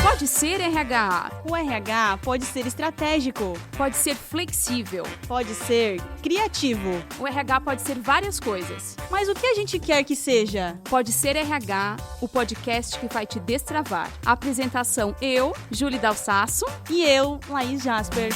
Pode ser RH. O RH pode ser estratégico, Pode ser flexível. pode ser criativo. O RH pode ser várias coisas. Mas o que a gente quer que seja? Pode ser RH, o podcast que vai te destravar. Apresentação eu, Júlia Dalsasso. E eu, Laís Jasper.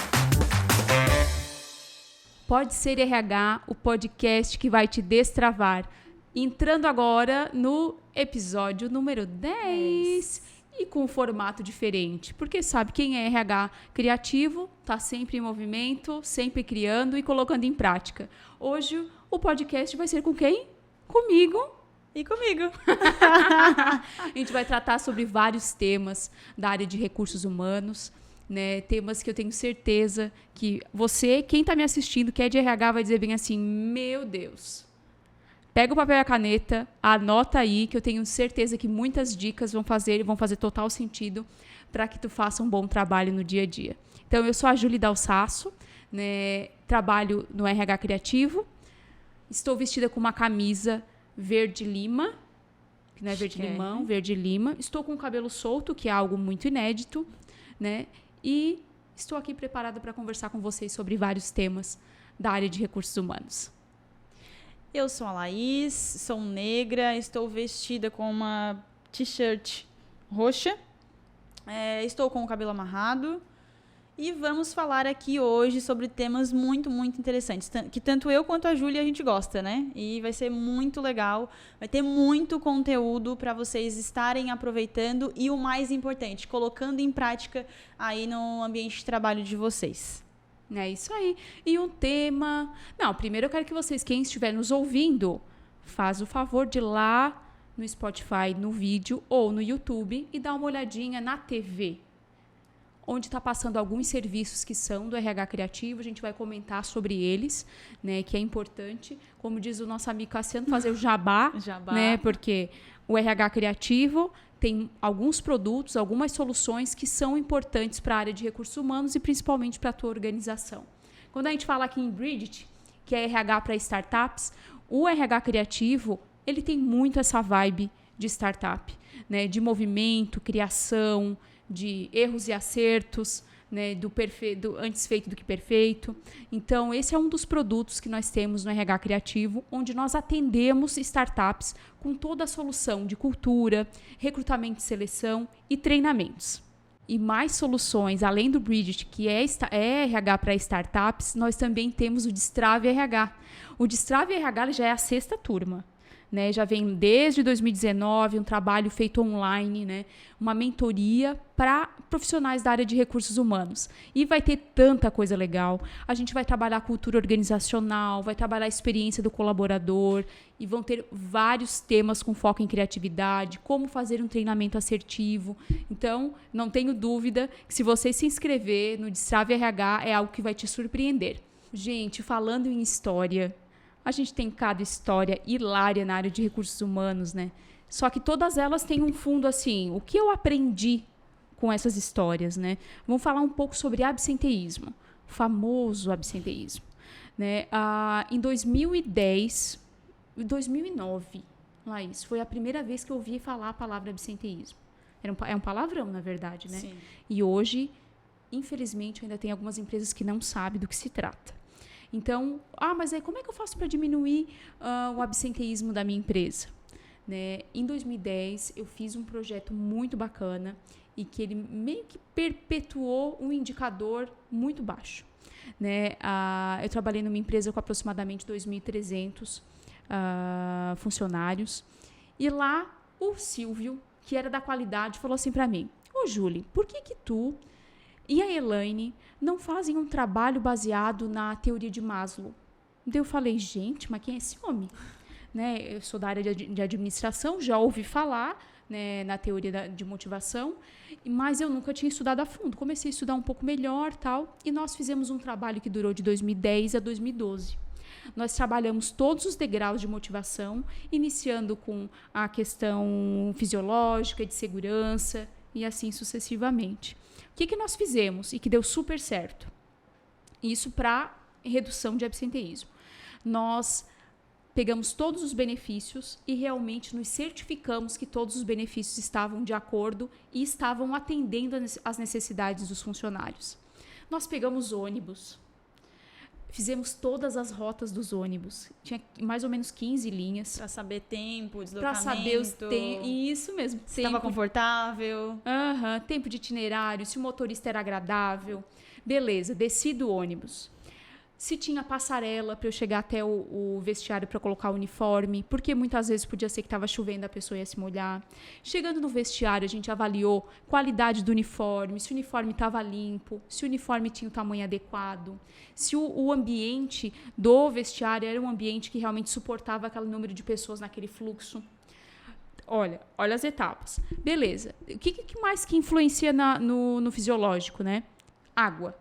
Pode ser RH, o podcast que vai te destravar. Entrando agora no episódio número 10. E com um formato diferente, porque sabe, quem é RH criativo está sempre em movimento, sempre criando e colocando em prática. Hoje o podcast vai ser com quem? Comigo. E comigo. A gente vai tratar sobre vários temas da área de recursos humanos, né? Temas que eu tenho certeza que você, quem está me assistindo, que é de RH, vai dizer bem assim, meu Deus. Pega o papel e a caneta, anota aí, que eu tenho certeza que muitas dicas vão fazer total sentido para que tu faça um bom trabalho no dia a dia. Então, eu sou a Júlia Dalsasso, né? Trabalho no RH Criativo. Estou vestida com uma camisa verde-lima, que não é verde-limão, verde-lima. Estou com o cabelo solto, que é algo muito inédito, né? E estou aqui preparada para conversar com vocês sobre vários temas da área de recursos humanos. Eu sou a Laís, sou negra, estou vestida com uma t-shirt roxa, estou com o cabelo amarrado e vamos falar aqui hoje sobre temas muito, muito interessantes, que tanto eu quanto a Júlia a gente gosta, né? E vai ser muito legal, vai ter muito conteúdo para vocês estarem aproveitando e o mais importante, colocando em prática aí no ambiente de trabalho de vocês. É isso aí. E um tema... Não, primeiro eu quero que vocês, quem estiver nos ouvindo, faz o favor de ir lá no Spotify, no vídeo ou no YouTube e dar uma olhadinha na TV, onde está passando alguns serviços que são do RH Criativo. A gente vai comentar sobre eles, né, que é importante. Como diz o nosso amigo Cassiano, fazer o jabá, né, porque o RH Criativo tem alguns produtos, algumas soluções que são importantes para a área de recursos humanos e principalmente para a tua organização. Quando a gente fala aqui em Bridget, que é RH para startups, o RH Criativo, ele tem muito essa vibe de startup, né? De movimento, criação, de erros e acertos, né? Do antes feito do que perfeito. Então, esse é um dos produtos que nós temos no RH Criativo, onde nós atendemos startups com toda a solução de cultura, recrutamento e seleção e treinamentos. E mais soluções, além do Bridget, que é RH para startups, nós também temos o Destrave RH. O Destrave RH já é a 6ª turma. Né, já vem desde 2019 um trabalho feito online, né, uma mentoria para profissionais da área de recursos humanos. E vai ter tanta coisa legal. A gente vai trabalhar cultura organizacional, vai trabalhar a experiência do colaborador e vão ter vários temas com foco em criatividade, como fazer um treinamento assertivo. Então, não tenho dúvida que se você se inscrever no Destrave RH é algo que vai te surpreender. Gente, falando em história... A gente tem cada história hilária na área de recursos humanos, né? Só que todas elas têm um fundo assim. O que eu aprendi com essas histórias, né? Vamos falar um pouco sobre absenteísmo, o famoso absenteísmo, né? Em 2010, 2009, Laís, foi a primeira vez que eu ouvi falar a palavra absenteísmo. É um palavrão, na verdade, né? Sim. E hoje, infelizmente, ainda tem algumas empresas que não sabem do que se trata. Então, mas aí como é que eu faço para diminuir o absenteísmo da minha empresa? Né? Em 2010, eu fiz um projeto muito bacana e que ele meio que perpetuou um indicador muito baixo. Né? Eu trabalhei numa empresa com aproximadamente 2.300 funcionários e lá o Silvio, que era da qualidade, falou assim para mim, Júlia, por que tu e a Elaine não fazem um trabalho baseado na teoria de Maslow? Daí eu falei, gente, mas quem é esse homem? Né? Eu sou da área de administração, já ouvi falar, né, na teoria de motivação, mas eu nunca tinha estudado a fundo. Comecei a estudar um pouco melhor, tal, e nós fizemos um trabalho que durou de 2010 a 2012. Nós trabalhamos todos os degraus de motivação, iniciando com a questão fisiológica, de segurança, e assim sucessivamente. O que nós fizemos e que deu super certo? Isso para redução de absenteísmo. Nós pegamos todos os benefícios e realmente nos certificamos que todos os benefícios estavam de acordo e estavam atendendo às necessidades dos funcionários. Nós pegamos ônibus, fizemos todas as rotas dos ônibus. Tinha mais ou menos 15 linhas. Para saber tempo, deslocamento. Para saber os tempos. Isso mesmo. Se estava confortável. Tempo de itinerário, se o motorista era agradável. Beleza, desci do ônibus. Se tinha passarela para eu chegar até o vestiário para colocar o uniforme, porque muitas vezes podia ser que estava chovendo, a pessoa ia se molhar. Chegando no vestiário, a gente avaliou qualidade do uniforme, se o uniforme estava limpo, se o uniforme tinha o tamanho adequado, se o ambiente do vestiário era um ambiente que realmente suportava aquele número de pessoas naquele fluxo. Olha as etapas. Beleza. O que mais que influencia no fisiológico, né? Água.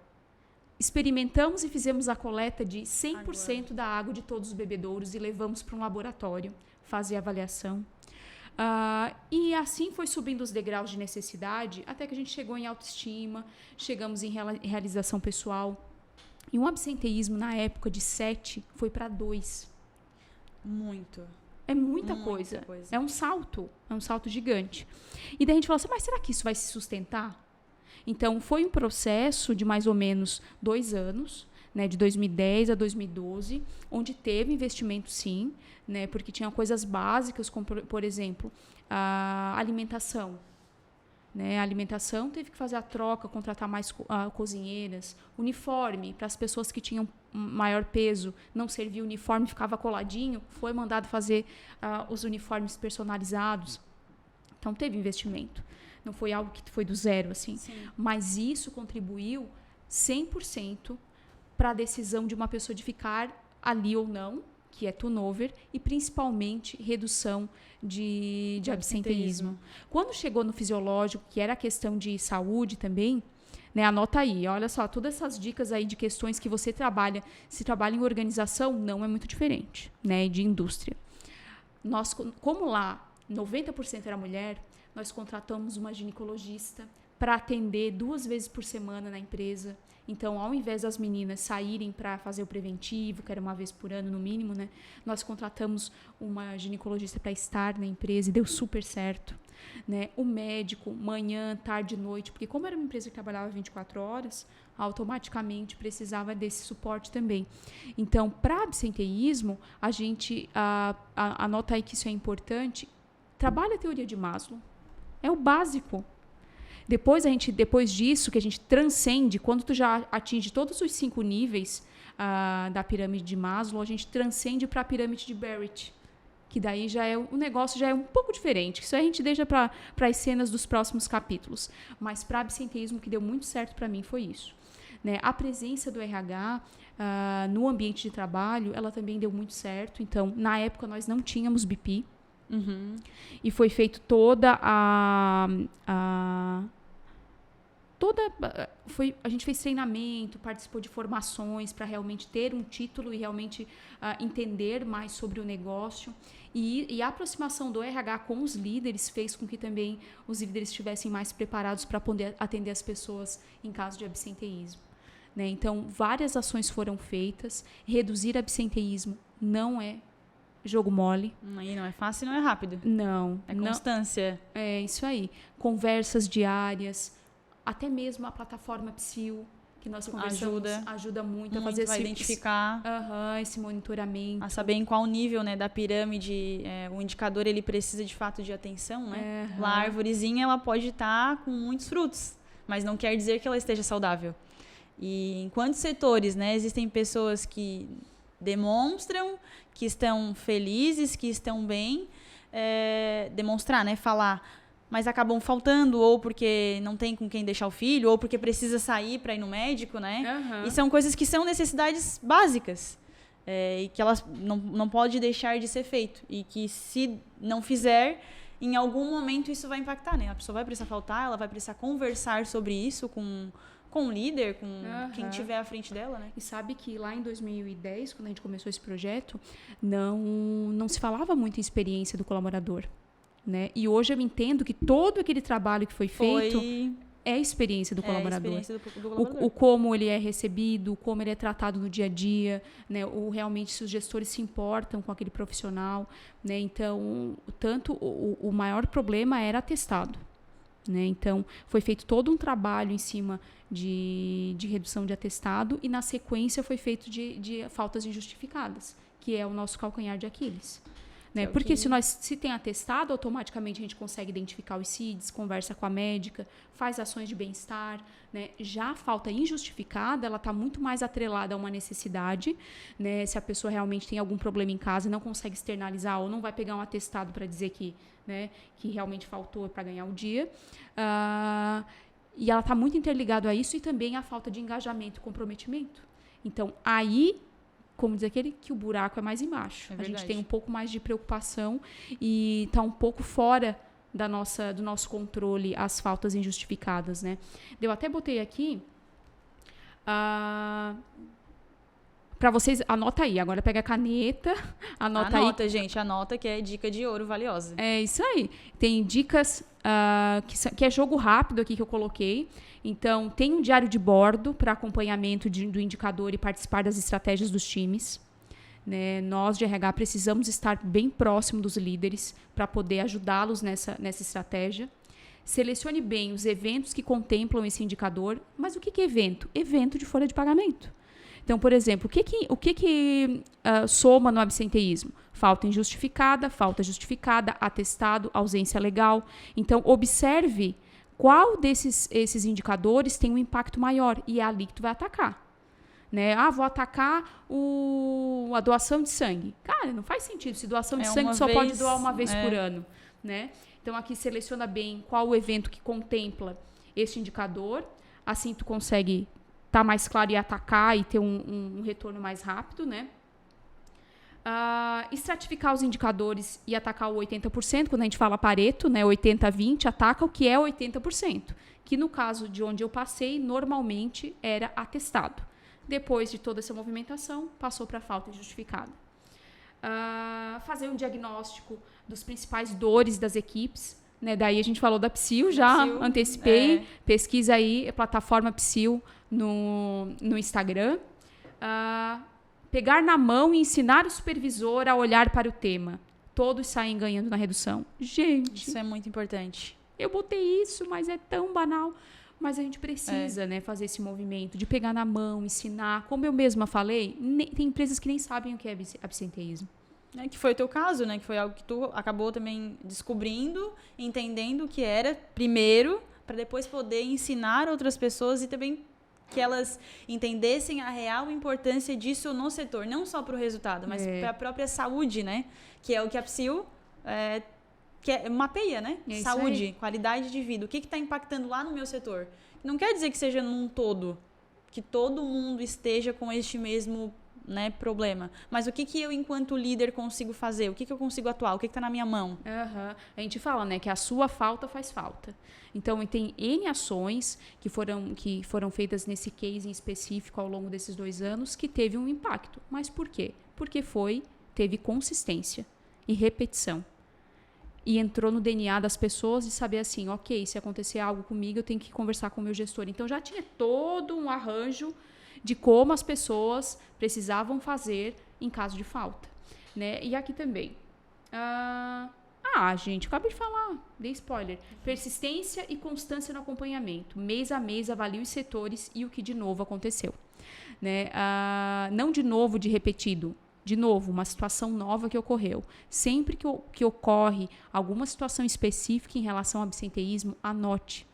Experimentamos e fizemos a coleta de 100% da água de todos os bebedouros e levamos para um laboratório fazer a avaliação. E assim foi subindo os degraus de necessidade até que a gente chegou em autoestima, chegamos em realização pessoal. E um absenteísmo na época de 7 foi para 2. Muito. É muita coisa. É um salto gigante. E daí a gente falou assim, mas será que isso vai se sustentar? Então, foi um processo de mais ou menos 2 anos, né, de 2010 a 2012, onde teve investimento sim, né, porque tinha coisas básicas, como, por exemplo, a alimentação. Né, a alimentação teve que fazer a troca, contratar mais cozinheiras, uniforme, para as pessoas que tinham maior peso, não servia o uniforme, ficava coladinho, foi mandado fazer os uniformes personalizados. Então, teve investimento. Não foi algo que foi do zero, assim. Sim. Mas isso contribuiu 100% para a decisão de uma pessoa de ficar ali ou não, que é turnover, e principalmente redução de absenteísmo. Quando chegou no fisiológico, que era a questão de saúde também, né, anota aí, olha só, todas essas dicas aí de questões que você trabalha, se trabalha em organização, não é muito diferente, né, de indústria. Nós, como lá 90% era mulher, nós contratamos uma ginecologista para atender 2 vezes por semana na empresa. Então, ao invés das meninas saírem para fazer o preventivo, que era 1 vez por ano no mínimo, né, nós contratamos uma ginecologista para estar na empresa e deu super certo. Né? O médico, manhã, tarde, noite, porque como era uma empresa que trabalhava 24 horas, automaticamente precisava desse suporte também. Então, para absenteísmo, a gente anota aí que isso é importante, trabalha a teoria de Maslow. É o básico. Depois disso, que a gente transcende, quando tu já atinge todos os 5 níveis da pirâmide de Maslow, a gente transcende para a pirâmide de Barrett, que daí o negócio já é um pouco diferente. Isso aí a gente deixa para as cenas dos próximos capítulos. Mas para absenteísmo, que deu muito certo para mim foi isso. Né? A presença do RH no ambiente de trabalho, ela também deu muito certo. Então, na época, nós não tínhamos BP. Uhum. E foi feito toda a gente fez treinamento, participou de formações para realmente ter um título e realmente entender mais sobre o negócio. E a aproximação do RH com os líderes fez com que também os líderes estivessem mais preparados para poder atender as pessoas em caso de absenteísmo. Né? Então, várias ações foram feitas. Reduzir absenteísmo não é jogo mole. Aí não é fácil e não é rápido. Não. É constância. É isso aí. Conversas diárias, até mesmo a plataforma Psyll, que nós conversamos, ajuda muito a fazer identificar. Esse monitoramento. A saber em qual nível, né, da pirâmide o indicador ele precisa de fato de atenção. Né? Lá a arvorezinha ela pode estar com muitos frutos, mas não quer dizer que ela esteja saudável. E em quantos setores, né, existem pessoas que demonstram que estão felizes, que estão bem, demonstrar, né, falar, mas acabam faltando ou porque não tem com quem deixar o filho, ou porque precisa sair para ir no médico, né? E são coisas que são necessidades básicas e que elas não pode deixar de ser feito e que se não fizer, em algum momento isso vai impactar, né? A pessoa vai precisar faltar, ela vai precisar conversar sobre isso com o líder, com quem estiver à frente dela, né? E sabe que lá em 2010, quando a gente começou esse projeto, não se falava muito em experiência do colaborador, né? E hoje eu entendo que todo aquele trabalho que foi feito é a experiência do colaborador. É a experiência do colaborador. O como ele é recebido, como ele é tratado no dia a dia, né? Ou realmente se os gestores se importam com aquele profissional, né? Então, o maior problema era atestado, né? Então, foi feito todo um trabalho em cima de redução de atestado e, na sequência, foi feito de faltas injustificadas, que é o nosso calcanhar de Aquiles. Né? Porque se tem atestado, automaticamente a gente consegue identificar os CIDs, conversa com a médica, faz ações de bem-estar. Né? Já a falta injustificada, ela está muito mais atrelada a uma necessidade. Né? Se a pessoa realmente tem algum problema em casa e não consegue externalizar ou não vai pegar um atestado para dizer que, né, que realmente faltou para ganhar o dia. E ela está muito interligada a isso e também a falta de engajamento e comprometimento. Então, aí, como diz aquele, que o buraco é mais embaixo. A gente tem um pouco mais de preocupação e está um pouco fora do nosso controle as faltas injustificadas, né? Eu até botei aqui para vocês, anota aí. Agora pega a caneta, anota aí. Gente, anota que é dica de ouro valiosa. É isso aí. Tem dicas que é jogo rápido aqui que eu coloquei. Então, tem um diário de bordo para acompanhamento do indicador e participar das estratégias dos times. Né? Nós, de RH, precisamos estar bem próximo dos líderes para poder ajudá-los nessa estratégia. Selecione bem os eventos que contemplam esse indicador. Mas o que é evento? Evento de folha de pagamento. Então, por exemplo, o que soma no absenteísmo? Falta injustificada, falta justificada, atestado, ausência legal. Então, observe qual esses indicadores tem um impacto maior e é ali que tu vai atacar. Né? Vou atacar a doação de sangue. Cara, não faz sentido. Se doação de sangue só pode doar uma vez por ano. Né? Então, aqui seleciona bem qual o evento que contempla este indicador. Assim, tu consegue estar mais claro e atacar e ter um retorno mais rápido, né? Estratificar os indicadores e atacar o 80%, quando a gente fala Pareto, né? 80-20, ataca o que é 80%, que no caso de onde eu passei, normalmente era atestado. Depois de toda essa movimentação, passou para falta injustificada. Fazer um diagnóstico dos principais dores das equipes, né? Daí a gente falou da Psyu, já antecipei. Pesquisa aí, plataforma Psyu no Instagram. Pegar na mão e ensinar o supervisor a olhar para o tema. Todos saem ganhando na redução. Gente, isso é muito importante. Eu botei isso, mas é tão banal. Mas a gente precisa, né, fazer esse movimento de pegar na mão, ensinar. Como eu mesma falei, tem empresas que nem sabem o que é absenteísmo. Que foi o teu caso, né? Que foi algo que tu acabou também descobrindo, entendendo o que era primeiro, para depois poder ensinar outras pessoas e também que elas entendessem a real importância disso no setor, não só para o resultado, mas para a própria saúde, né? Que é o que a Psyu mapeia, né? Saúde, qualidade de vida. O que está impactando lá no meu setor? Não quer dizer que seja num todo, que todo mundo esteja com este mesmo, né, problema. Mas o que eu, enquanto líder, consigo fazer? O que eu consigo atuar? O que está na minha mão? A gente fala, né, que a sua falta faz falta. Então, tem N ações que foram feitas nesse case em específico ao longo desses 2 anos que teve um impacto. Mas por quê? Porque teve consistência e repetição. E entrou no DNA das pessoas de saber assim, ok, se acontecer algo comigo, eu tenho que conversar com o meu gestor. Então, já tinha todo um arranjo de como as pessoas precisavam fazer em caso de falta. Né? E aqui também. Gente, acabei de falar, dei spoiler. Persistência e constância no acompanhamento. Mês a mês, avalie os setores e o que de novo aconteceu. Né? Não de novo de repetido. De novo, uma situação nova que ocorreu. Sempre que ocorre alguma situação específica em relação ao absenteísmo, anote.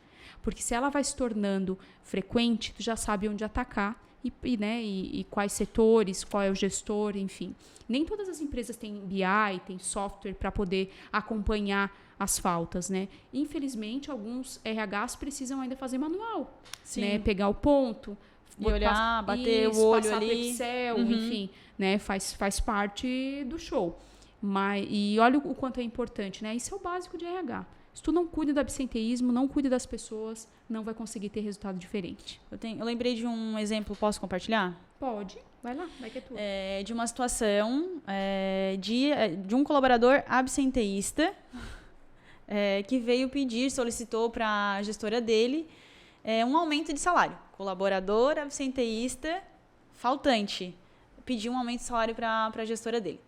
Porque se ela vai se tornando frequente, tu já sabe onde atacar e quais setores, qual é o gestor, enfim. Nem todas as empresas têm BI, têm software para poder acompanhar as faltas, né? Infelizmente, alguns RHs precisam ainda fazer manual. Sim. Né? Pegar o ponto, e olhar, bater o olho passar ali. Pro Excel, enfim, né? Faz parte do show. E olha o quanto é importante, né? Isso é o básico de RH. Se tu não cuida do absenteísmo, não cuida das pessoas, não vai conseguir ter resultado diferente. Eu lembrei de um exemplo, posso compartilhar? Pode, vai lá, vai que é tua. De uma situação de um colaborador absenteísta que veio solicitou para a gestora dele um aumento de salário. Colaborador, absenteísta, faltante. Pediu um aumento de salário para a gestora dele.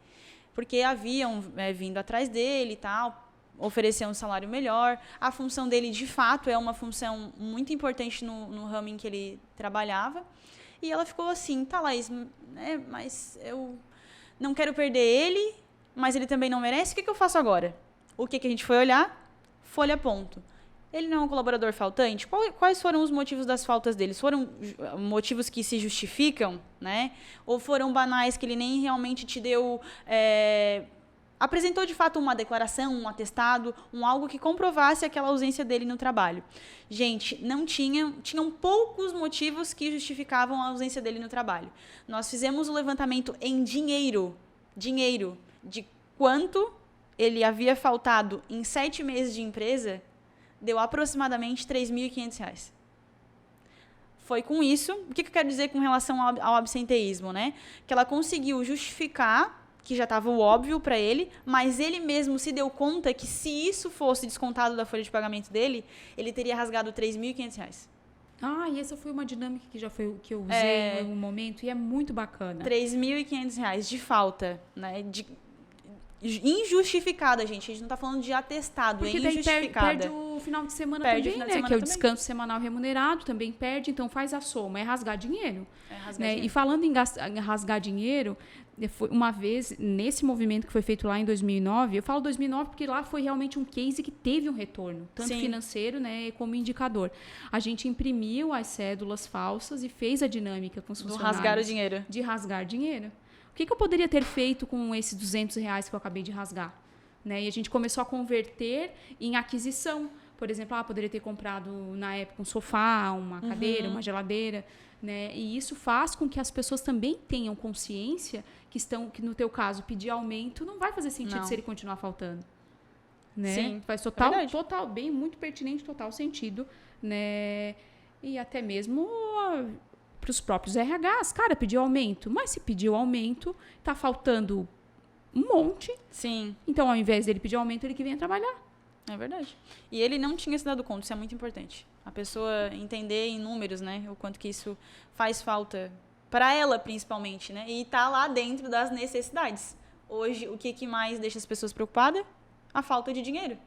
Porque haviam vindo atrás dele e tal, oferecer um salário melhor. A função dele, de fato, é uma função muito importante no ramo em que ele trabalhava. E ela ficou assim, tá, Laís, mas eu não quero perder ele, mas ele também não merece, o que eu faço agora? O que a gente foi olhar? Folha ponto. Ele não é um colaborador faltante? Quais foram os motivos das faltas dele? Foram motivos que se justificam, né? Ou foram banais que ele nem realmente te deu... apresentou de fato uma declaração, um atestado, algo que comprovasse aquela ausência dele no trabalho. Gente, tinham poucos motivos que justificavam a ausência dele no trabalho. Nós fizemos o levantamento em dinheiro, de quanto ele havia faltado em 7 meses de empresa, deu aproximadamente R$ 3.500. Foi com isso, o que eu quero dizer com relação ao absenteísmo, né? Que ela conseguiu justificar, que já estava o óbvio para ele, mas ele mesmo se deu conta que se isso fosse descontado da folha de pagamento dele, ele teria rasgado R$ 3.500. E essa foi uma dinâmica que já foi o que eu usei em algum momento e é muito bacana. R$ 3.500 de falta, né? Injustificada, gente. A gente não está falando de atestado, porque é injustificada. Perde o final de semana também, né? Que é o descanso semanal remunerado, também perde, então faz a soma, é rasgar dinheiro. E falando em rasgar dinheiro, foi uma vez, nesse movimento que foi feito lá em 2009, eu falo 2009 porque lá foi realmente um case que teve um retorno, tanto financeiro, né, como indicador. A gente imprimiu as cédulas falsas e fez a dinâmica com os funcionários. Rasgar o dinheiro. De rasgar dinheiro. O que eu poderia ter feito com esses R$200 que eu acabei de rasgar? Né? E a gente começou a converter em aquisição. Por exemplo, poderia ter comprado, na época, um sofá, uma cadeira, uma geladeira. Né? E isso faz com que as pessoas também tenham consciência que no teu caso, pedir aumento não vai fazer sentido se ele continuar faltando. Né? Sim, faz muito pertinente, total sentido. Né? E até mesmo... para os próprios RHs, cara, pediu aumento. Mas se pediu aumento, tá faltando um monte. Sim. Então, ao invés dele pedir aumento, ele que venha trabalhar. É verdade. E ele não tinha se dado conta, isso é muito importante. A pessoa entender em números, né, o quanto que isso faz falta para ela, principalmente, né? E tá lá dentro das necessidades. Hoje, o que mais deixa as pessoas preocupadas? A falta de dinheiro.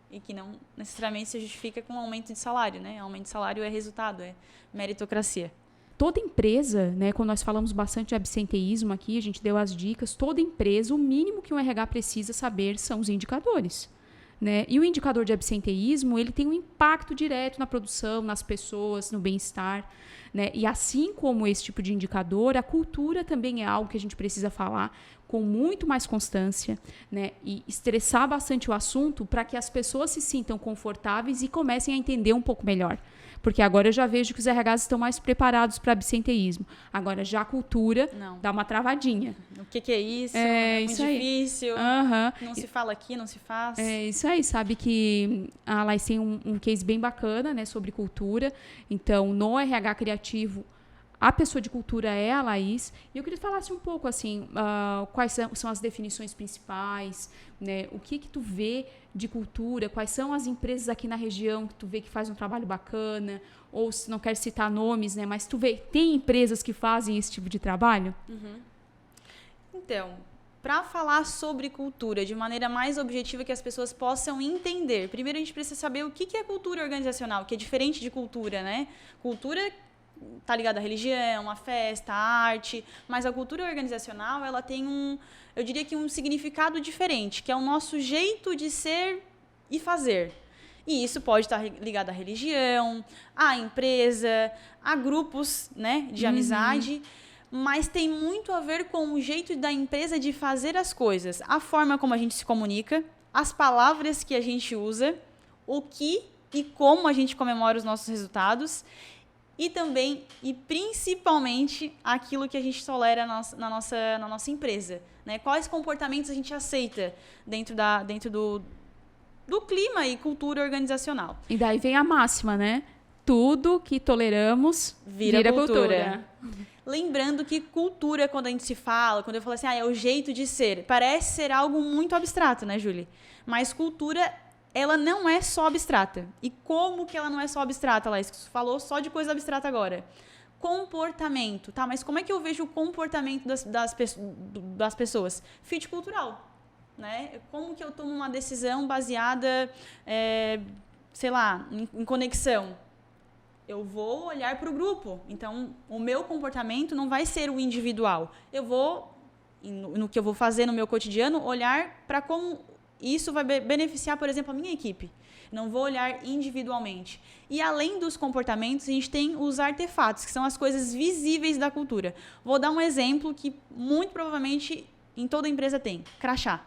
E que não necessariamente se justifica com aumento de salário, né? Aumento de salário é resultado, é meritocracia. Toda empresa, né, quando nós falamos bastante de absenteísmo aqui, a gente deu as dicas, toda empresa, o mínimo que um RH precisa saber são os indicadores. Né? E o indicador de absenteísmo, ele tem um impacto direto na produção, nas pessoas, no bem-estar. Né? E assim como esse tipo de indicador, a cultura também é algo que a gente precisa falar com muito mais constância, né? E estressar bastante o assunto para que as pessoas se sintam confortáveis e comecem a entender um pouco melhor. Porque agora eu já vejo que os RHs estão mais preparados para absenteísmo. Agora, já a cultura dá uma travadinha. O que é isso? É muito difícil. Não se fala aqui, não se faz. É isso aí, sabe que a Laís tem um case bem bacana, né, sobre cultura. Então, no RH criativo, a pessoa de cultura é a Laís. E eu queria que falasse um pouco, assim, quais são as definições principais, né? O que tu vê de cultura, quais são as empresas aqui na região que tu vê que faz um trabalho bacana, ou se não quer citar nomes, né? Mas tu vê, tem empresas que fazem esse tipo de trabalho? Então, para falar sobre cultura de maneira mais objetiva que as pessoas possam entender, primeiro a gente precisa saber o que é cultura organizacional, que é diferente de cultura, né? Cultura tá ligada à religião, à festa, à arte, mas a cultura organizacional, ela tem eu diria que um significado diferente, que é o nosso jeito de ser e fazer. E isso pode estar ligado à religião, à empresa, a grupos, né, de amizade, mas tem muito a ver com o jeito da empresa de fazer as coisas, a forma como a gente se comunica, as palavras que a gente usa, o que e como a gente comemora os nossos resultados, e também, e principalmente, aquilo que a gente tolera na nossa empresa. Né? Quais comportamentos a gente aceita dentro do clima e cultura organizacional. E daí vem a máxima, né? Tudo que toleramos vira cultura. Lembrando que cultura, quando a gente se fala, quando eu falo assim, é o jeito de ser, parece ser algo muito abstrato, né, Júlia? Mas cultura ela não é só abstrata. E como que ela não é só abstrata, Laís? Você falou só de coisa abstrata agora. Comportamento, tá? Mas como é que eu vejo o comportamento das pessoas? Fit cultural, né? Como que eu tomo uma decisão baseada, sei lá, em conexão? Eu vou olhar para o grupo. Então, o meu comportamento não vai ser o individual. Eu vou, no que eu vou fazer no meu cotidiano, olhar para como isso vai beneficiar, por exemplo, a minha equipe. Não vou olhar individualmente. E além dos comportamentos, a gente tem os artefatos, que são as coisas visíveis da cultura. Vou dar um exemplo que muito provavelmente em toda empresa tem. Crachá.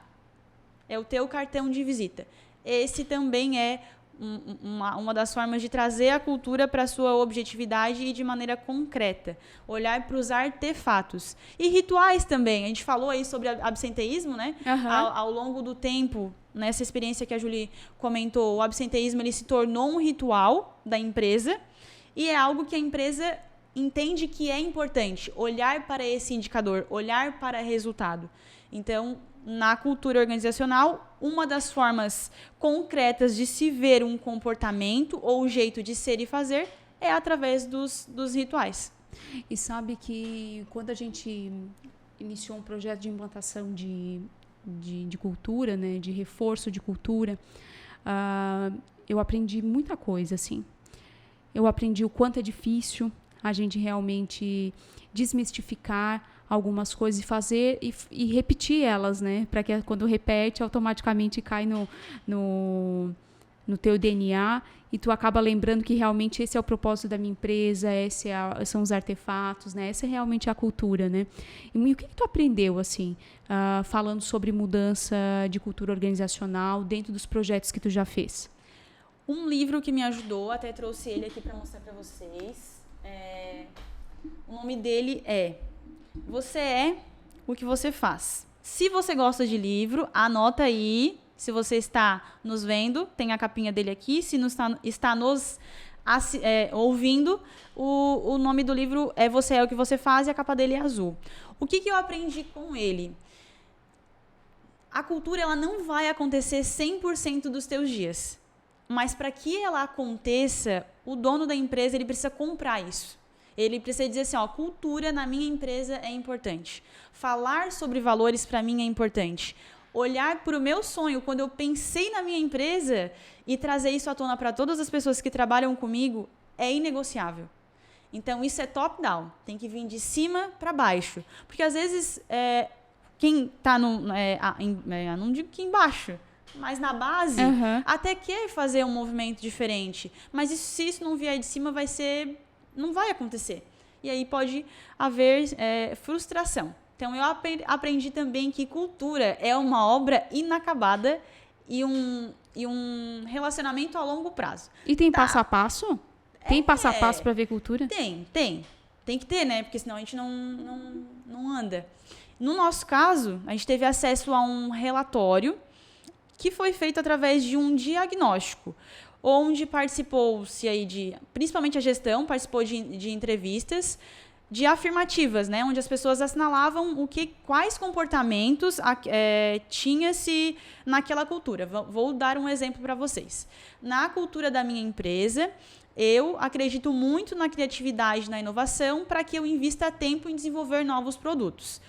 É o teu cartão de visita. Esse também é uma das formas de trazer a cultura para a sua objetividade e de maneira concreta. Olhar para os artefatos. E rituais também. A gente falou aí sobre absenteísmo, né? Uhum. Ao longo do tempo, nessa experiência que a Julie comentou, o absenteísmo ele se tornou um ritual da empresa e é algo que a empresa entende que é importante. Olhar para esse indicador, olhar para resultado. Então, na cultura organizacional, uma das formas concretas de se ver um comportamento ou o jeito de ser e fazer é através dos rituais. E sabe que quando a gente iniciou um projeto de implantação de cultura, né, de reforço de cultura, eu aprendi muita coisa, assim. Eu aprendi o quanto é difícil a gente realmente desmistificar algumas coisas e fazer e repetir elas, né? Para que quando repete, automaticamente cai no teu DNA e tu acaba lembrando que realmente esse é o propósito da minha empresa, são os artefatos, né? Essa é realmente a cultura, né? E o que tu aprendeu, assim, falando sobre mudança de cultura organizacional dentro dos projetos que tu já fez? Um livro que me ajudou, até trouxe ele aqui para mostrar para vocês. O nome dele é Você é o que você faz. Se você gosta de livro, anota aí. Se você está nos vendo, tem a capinha dele aqui. Se não está nos ouvindo, o nome do livro é Você é o que você faz e a capa dele é azul. O que eu aprendi com ele? A cultura ela não vai acontecer 100% dos teus dias. Mas para que ela aconteça, o dono da empresa ele precisa comprar isso. Ele precisa dizer assim, cultura na minha empresa é importante. Falar sobre valores para mim é importante. Olhar para o meu sonho, quando eu pensei na minha empresa e trazer isso à tona para todas as pessoas que trabalham comigo, é inegociável. Então, isso é top-down. Tem que vir de cima para baixo. Porque, às vezes, quem está não digo que embaixo, mas na base, até quer fazer um movimento diferente. Mas se isso não vier de cima, não vai acontecer. E aí pode haver frustração. Então, eu aprendi também que cultura é uma obra inacabada e um relacionamento a longo prazo. E tem passo a passo? Tem passo a passo para ver cultura? Tem. Tem que ter, né? Porque senão a gente não anda. No nosso caso, a gente teve acesso a um relatório que foi feito através de um diagnóstico, onde participou-se aí principalmente a gestão, participou de entrevistas, de afirmativas, né, onde as pessoas assinalavam quais comportamentos tinha-se naquela cultura. Vou dar um exemplo para vocês. Na cultura da minha empresa, eu acredito muito na criatividade e na inovação para que eu invista tempo em desenvolver novos produtos.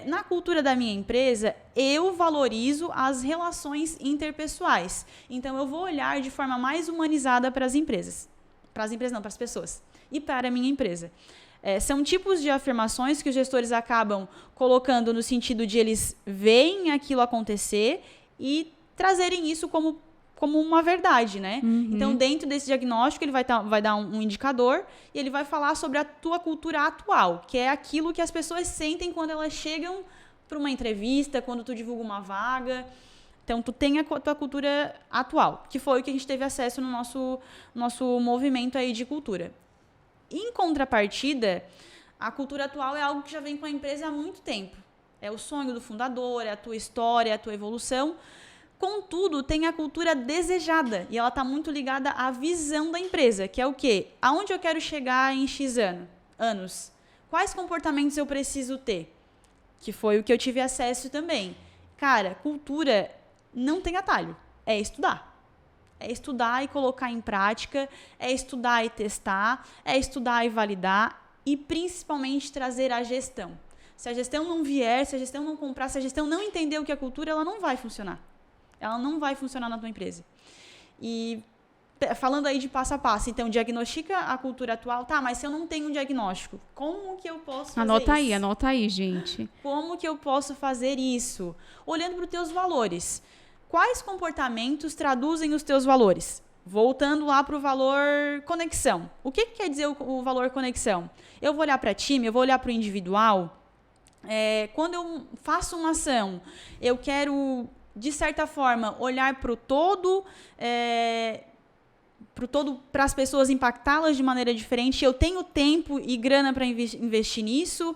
Na cultura da minha empresa, eu valorizo as relações interpessoais. Então, eu vou olhar de forma mais humanizada para as empresas. Para as empresas não, para as pessoas. E para a minha empresa. São tipos de afirmações que os gestores acabam colocando no sentido de eles veem aquilo acontecer e trazerem isso como uma verdade, né? Então, dentro desse diagnóstico, ele vai dar um indicador e ele vai falar sobre a tua cultura atual, que é aquilo que as pessoas sentem quando elas chegam para uma entrevista, quando tu divulga uma vaga. Então, tu tem a tua cultura atual, que foi o que a gente teve acesso no nosso movimento aí de cultura. Em contrapartida, a cultura atual é algo que já vem com a empresa há muito tempo. É o sonho do fundador, é a tua história, é a tua evolução. Contudo, tem a cultura desejada e ela está muito ligada à visão da empresa, que é o quê? Aonde eu quero chegar em X anos? Quais comportamentos eu preciso ter? Que foi o que eu tive acesso também. Cara, cultura não tem atalho, é estudar. É estudar e colocar em prática, é estudar e testar, é estudar e validar e principalmente trazer a gestão. Se a gestão não vier, se a gestão não comprar, se a gestão não entender o que é cultura, ela não vai funcionar. Ela não vai funcionar na tua empresa. E falando aí de passo a passo, então, diagnostica a cultura atual. Tá, mas se eu não tenho um diagnóstico, como que eu posso fazer isso? Anota aí, gente. Como que eu posso fazer isso? Olhando para os teus valores. Quais comportamentos traduzem os teus valores? Voltando lá para o valor conexão. O que quer dizer o valor conexão? Eu vou olhar para time, eu vou olhar para o individual. Quando eu faço uma ação, eu quero, de certa forma, olhar para o todo, para as pessoas, impactá-las de maneira diferente. Eu tenho tempo e grana para investir nisso.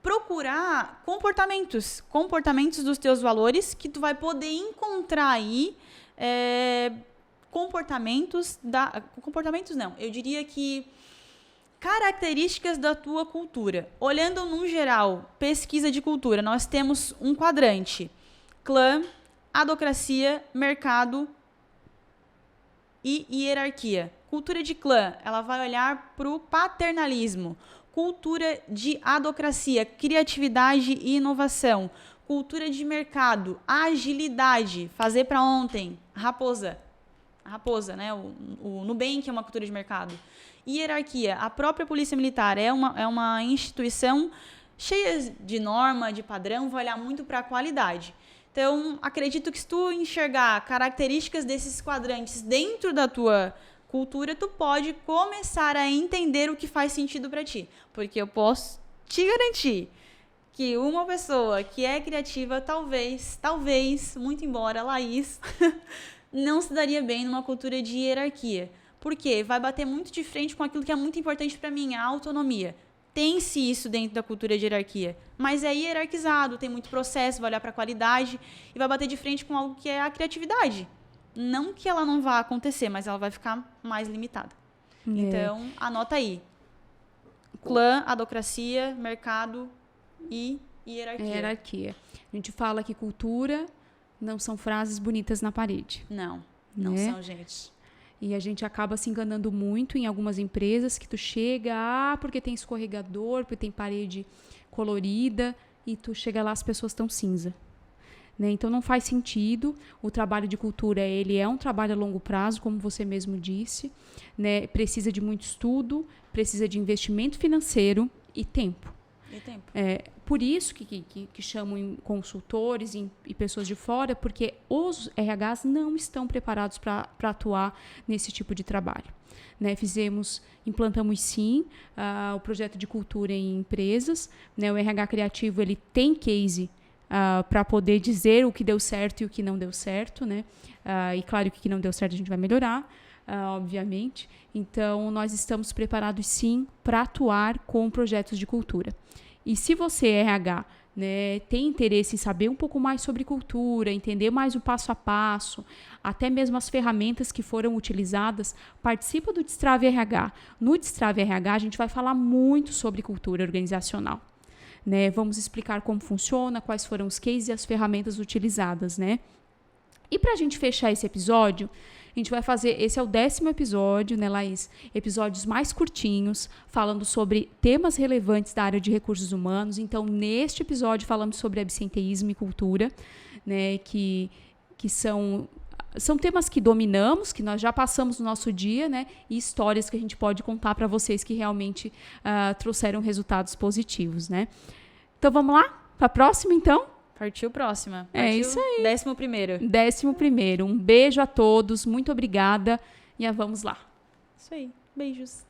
Procurar comportamentos dos teus valores, que tu vai poder encontrar aí comportamentos não, eu diria que características da tua cultura. Olhando num geral, pesquisa de cultura, nós temos um quadrante: clã, adocracia, mercado e hierarquia. Cultura de clã, ela vai olhar para o paternalismo. Cultura de adocracia, criatividade e inovação. Cultura de mercado, agilidade, fazer para ontem, raposa, né? O Nubank é uma cultura de mercado. Hierarquia, a própria Polícia Militar é uma instituição cheia de norma, de padrão, vai olhar muito para a qualidade. Então, acredito que se tu enxergar características desses quadrantes dentro da tua cultura, tu pode começar a entender o que faz sentido para ti. Porque eu posso te garantir que uma pessoa que é criativa, talvez, muito embora, Laís, não se daria bem numa cultura de hierarquia. Por quê? Vai bater muito de frente com aquilo que é muito importante para mim, a autonomia. Tem-se isso dentro da cultura de hierarquia, mas é hierarquizado, tem muito processo, vai olhar para a qualidade e vai bater de frente com algo que é a criatividade. Não que ela não vá acontecer, mas ela vai ficar mais limitada. Então, anota aí. Clã, adocracia, mercado e hierarquia. A gente fala que cultura não são frases bonitas na parede. Não são, gente. E a gente acaba se enganando muito em algumas empresas que tu chega, porque tem escorregador, porque tem parede colorida, e tu chega lá, as pessoas estão cinza. Né? Então, não faz sentido. O trabalho de cultura, ele é um trabalho a longo prazo, como você mesmo disse. Né? Precisa de muito estudo, precisa de investimento financeiro e tempo. Por isso que chamam consultores e pessoas de fora, porque os RHs não estão preparados para atuar nesse tipo de trabalho. Né? Implantamos sim o projeto de cultura em empresas. Né? O RH criativo, ele tem case para poder dizer o que deu certo e o que não deu certo, né? E claro que o que não deu certo a gente vai melhorar, obviamente. Então, nós estamos preparados sim para atuar com projetos de cultura. E se você, RH, né, tem interesse em saber um pouco mais sobre cultura, entender mais o passo a passo, até mesmo as ferramentas que foram utilizadas, participa do Destrave RH. No Destrave RH, a gente vai falar muito sobre cultura organizacional. Né? Vamos explicar como funciona, quais foram os cases e as ferramentas utilizadas, né? E para a gente fechar esse episódio, a gente vai fazer, esse é o 10º episódio, né, Laís? Episódios mais curtinhos, falando sobre temas relevantes da área de recursos humanos. Então, neste episódio, falamos sobre absenteísmo e cultura, né, que são temas que dominamos, que nós já passamos no nosso dia, né? E histórias que a gente pode contar para vocês que realmente trouxeram resultados positivos, né? Então, vamos lá? Para a próxima, então? Partiu próxima. É isso aí. 11º. 11º. Um beijo a todos. Muito obrigada. E vamos lá. Isso aí. Beijos.